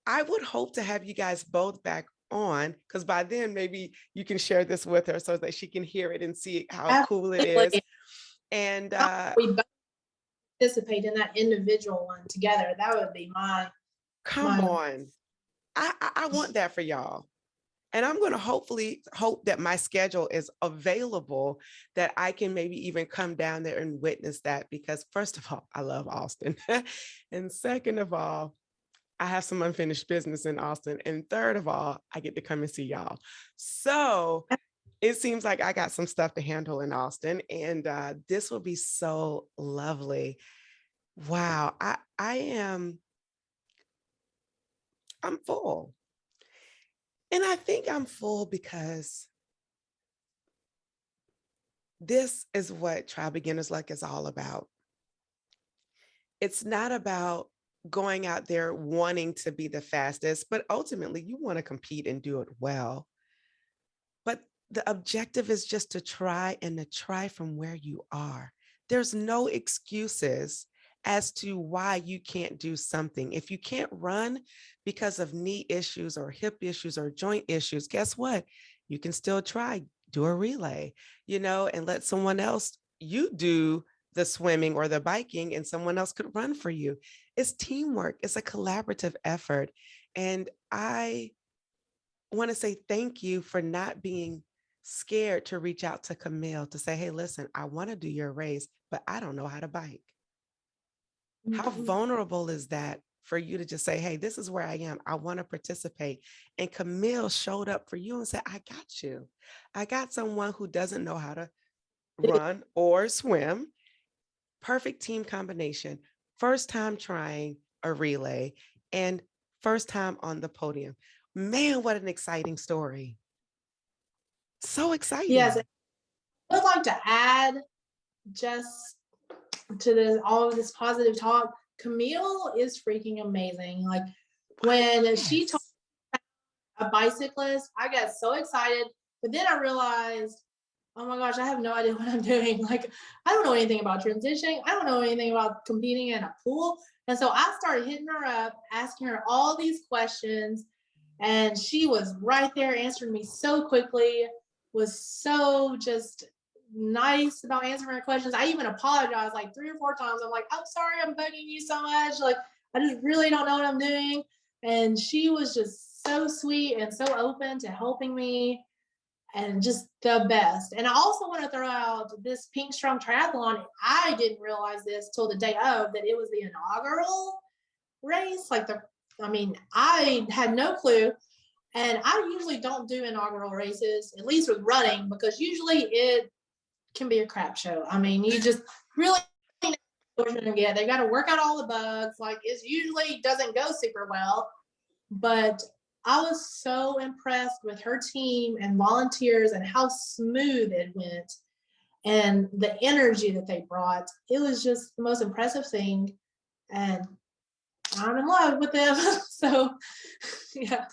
I would hope to have you guys both back on, because by then maybe you can share this with her so that she can hear it and see how cool it is. And we both participate in that individual one together. That would be come on. I want that for y'all. And I'm going to hopefully hope that my schedule is available, that I can maybe even come down there and witness that, because first of all, I love Austin. And second of all, I have some unfinished business in Austin. And third of all, I get to come and see y'all. So it seems like I got some stuff to handle in Austin, and this will be so lovely. Wow. I'm full. And I think I'm full because this is what Trial Beginners Luck is all about. It's not about going out there wanting to be the fastest, but ultimately you want to compete and do it well. But the objective is just to try and to try from where you are. There's no excuses as to why you can't do something. If you can't run because of knee issues or hip issues or joint issues, guess what? You can still try, do a relay, and let someone else, you do the swimming or the biking, and someone else could run for you. It's teamwork, it's a collaborative effort. And I want to say thank you for not being scared to reach out to Camille to say, hey, listen, I want to do your race, but I don't know how to bike. How Mhm. vulnerable is that for you to just say, hey, this is where I am. I want to participate. And Camille showed up for you and said, I got you. I got someone who doesn't know how to run or swim. Perfect team combination. First time trying a relay and first time on the podium. Man, what an exciting story. So Yes, exciting. I would like to add just to all of this positive talk. Camille is freaking amazing. Like when she told Yes. a bicyclist, I got so excited, but then I realized, oh my gosh, I have no idea what I'm doing. Like, I don't know anything about transitioning. I don't know anything about competing in a pool. And so I started hitting her up, asking her all these questions. And she was right there answering me so quickly, was so just nice about answering my questions. I even apologized like 3 or 4 times. I'm like, I'm sorry, I'm bugging you so much. Like, I just really don't know what I'm doing. And she was just so sweet and so open to helping me and just the best. And I also want to throw out this Pink Strong Triathlon. I didn't realize this till the day of that it was the inaugural race. I had no clue. And I usually don't do inaugural races, at least with running, because usually it can be a crap show. I mean, you just really know what you're gonna get. They got to work out all the bugs. Like it usually doesn't go super well. But I was so impressed with her team and volunteers and how smooth it went and the energy that they brought. It was just the most impressive thing. And I'm in love with them. So, yeah,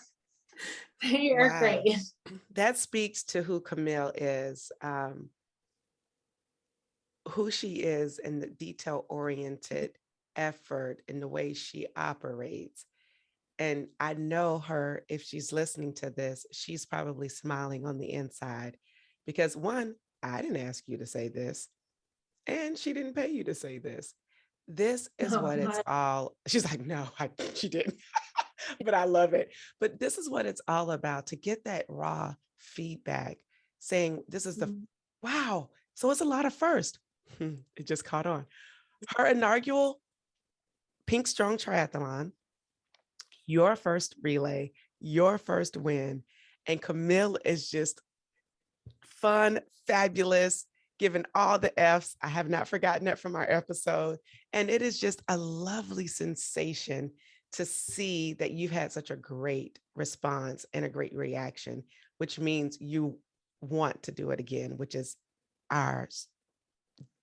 they are Wow. great. That speaks to who Camille is, who she is, and the detail oriented effort in the way she operates. And I know her, if she's listening to this, she's probably smiling on the inside because one, I didn't ask you to say this, and she didn't pay you to say this. This is Oh, what it's my. all. She's like, no, she didn't, but I love it. But this is what it's all about, to get that raw feedback saying, this is the wow. So it's a lot of first. It just caught on. Her inaugural Pink Strong Triathlon, your first relay, your first win. And Camille is just fun, fabulous, given all the F's. I have not forgotten it from our episode. And it is just a lovely sensation to see that you've had such a great response and a great reaction, which means you want to do it again, which is our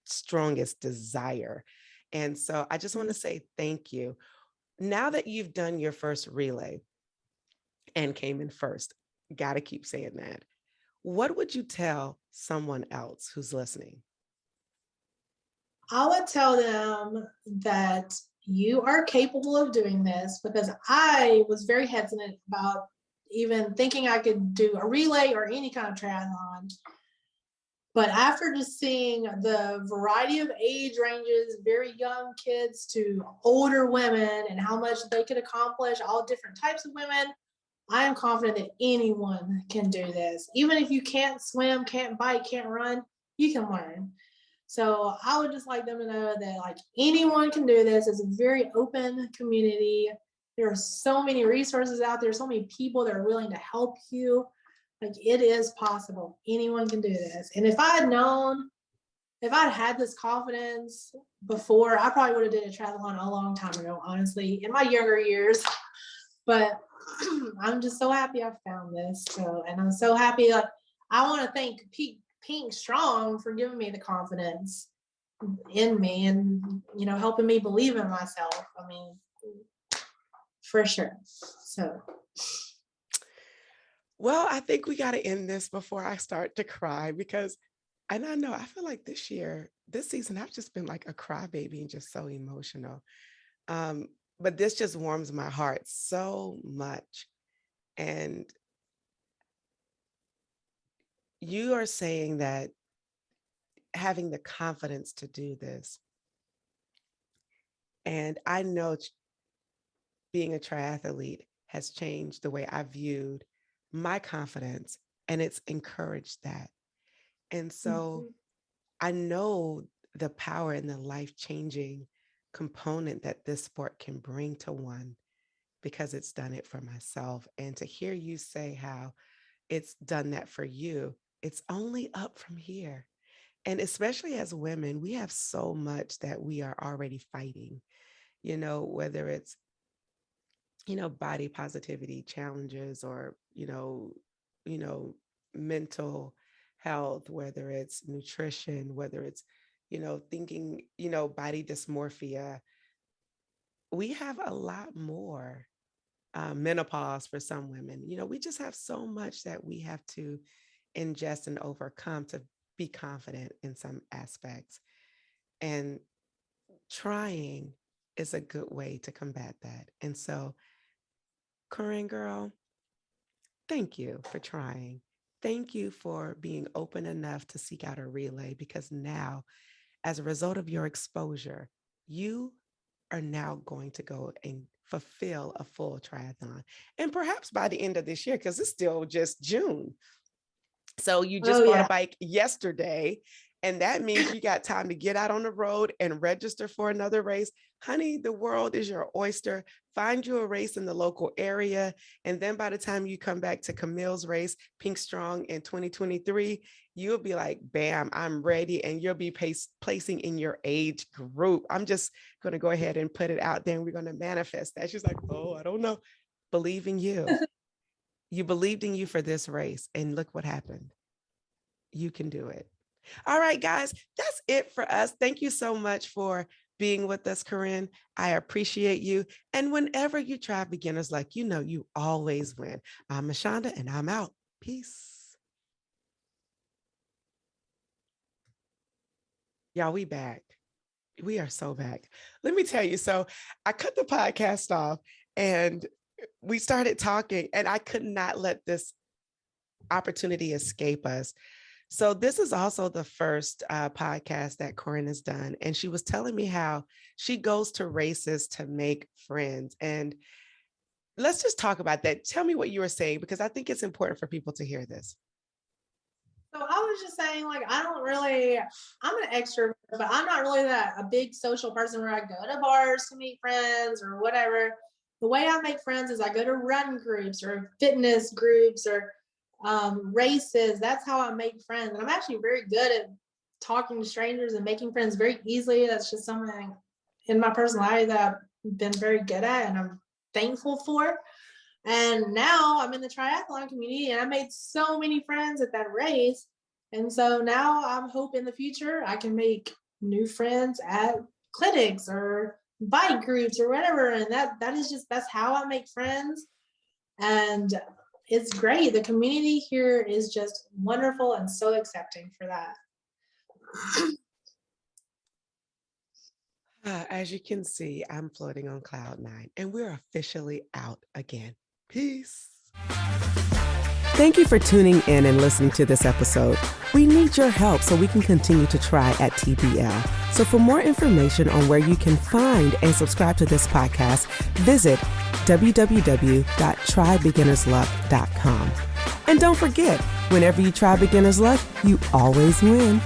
strongest desire. And so I just want to say thank you. Now that you've done your first relay and came in first, got to keep saying that. What would you tell someone else who's listening? I would tell them that you are capable of doing this because I was very hesitant about even thinking I could do a relay or any kind of triathlon. But after just seeing the variety of age ranges, very young kids to older women, and how much they could accomplish, all different types of women, I am confident that anyone can do this. Even if you can't swim, can't bike, can't run, you can learn. So I would just like them to know that like anyone can do this. It's a very open community. There are so many resources out there, so many people that are willing to help you. Like it is possible. Anyone can do this. And if I'd had this confidence before, I probably would have did a triathlon a long time ago, honestly, in my younger years. But I'm just so happy I found this. So, and I'm so happy. Like, I want to thank Pink Strong for giving me the confidence. in me and, helping me believe in myself. I mean, for sure. So. Well, I think we got to end this before I start to cry and I know, I feel like this season, I've just been like a crybaby and just so emotional. But this just warms my heart so much. And you are saying that having the confidence to do this. And I know being a triathlete has changed the way I viewed my confidence, and it's encouraged that. And so I know the power and the life-changing component that this sport can bring to one, because it's done it for myself. And to hear you say how it's done that for you, it's only up from here. And especially as women, we have so much that we are already fighting, whether it's, body positivity challenges or, mental health, whether it's nutrition, whether it's, thinking, body dysmorphia. We have a lot more. Menopause for some women, we just have so much that we have to ingest and overcome to be confident in some aspects. And trying is a good way to combat that. And so, Koren girl, thank you for trying. Thank you for being open enough to seek out a relay, because now, as a result of your exposure, you are now going to go and fulfill a full triathlon. And perhaps by the end of this year, because it's still just June. So you just bought a bike yesterday, and that means you got time to get out on the road and register for another race. Honey, the world is your oyster. Find you a race in the local area. And then by the time you come back to Camille's race, Pink Strong in 2023, you'll be like, bam, I'm ready. And you'll be placing in your age group. I'm just going to go ahead and put it out there, and we're going to manifest that. She's like, oh, I don't know. Believe in you. You believed in you for this race, and look what happened. You can do it. All right, guys, that's it for us. Thank you so much for being with us, Koren. I appreciate you. And whenever you try beginners luck, you always win. I'm Mashonda, and I'm out. Peace. Y'all, we back. We are so back. Let me tell you. So I cut the podcast off, and we started talking, and I could not let this opportunity escape us. So this is also the first podcast that Koren has done. And she was telling me how she goes to races to make friends. And let's just talk about that. Tell me what you were saying, because I think it's important for people to hear this. So I was just saying, like, I'm an extrovert, but I'm not really a big social person where I go to bars to meet friends or whatever. The way I make friends is I go to run groups or fitness groups or races. That's how I make friends. And I'm actually very good at talking to strangers and making friends very easily. That's just something in my personality that I've been very good at, and I'm thankful for. And now I'm in the triathlon community, and I made so many friends at that race. And so now I'm hoping in the future I can make new friends at clinics or bike groups or whatever. And that's how I make friends. And it's great. The community here is just wonderful and so accepting for that. As you can see, I'm floating on cloud 9, and we're officially out again. Peace. Thank you for tuning in and listening to this episode. We need your help so we can continue to try at TBL. So for more information on where you can find and subscribe to this podcast, visit www.trybeginnersluck.com. And don't forget, whenever you try beginner's luck, you always win.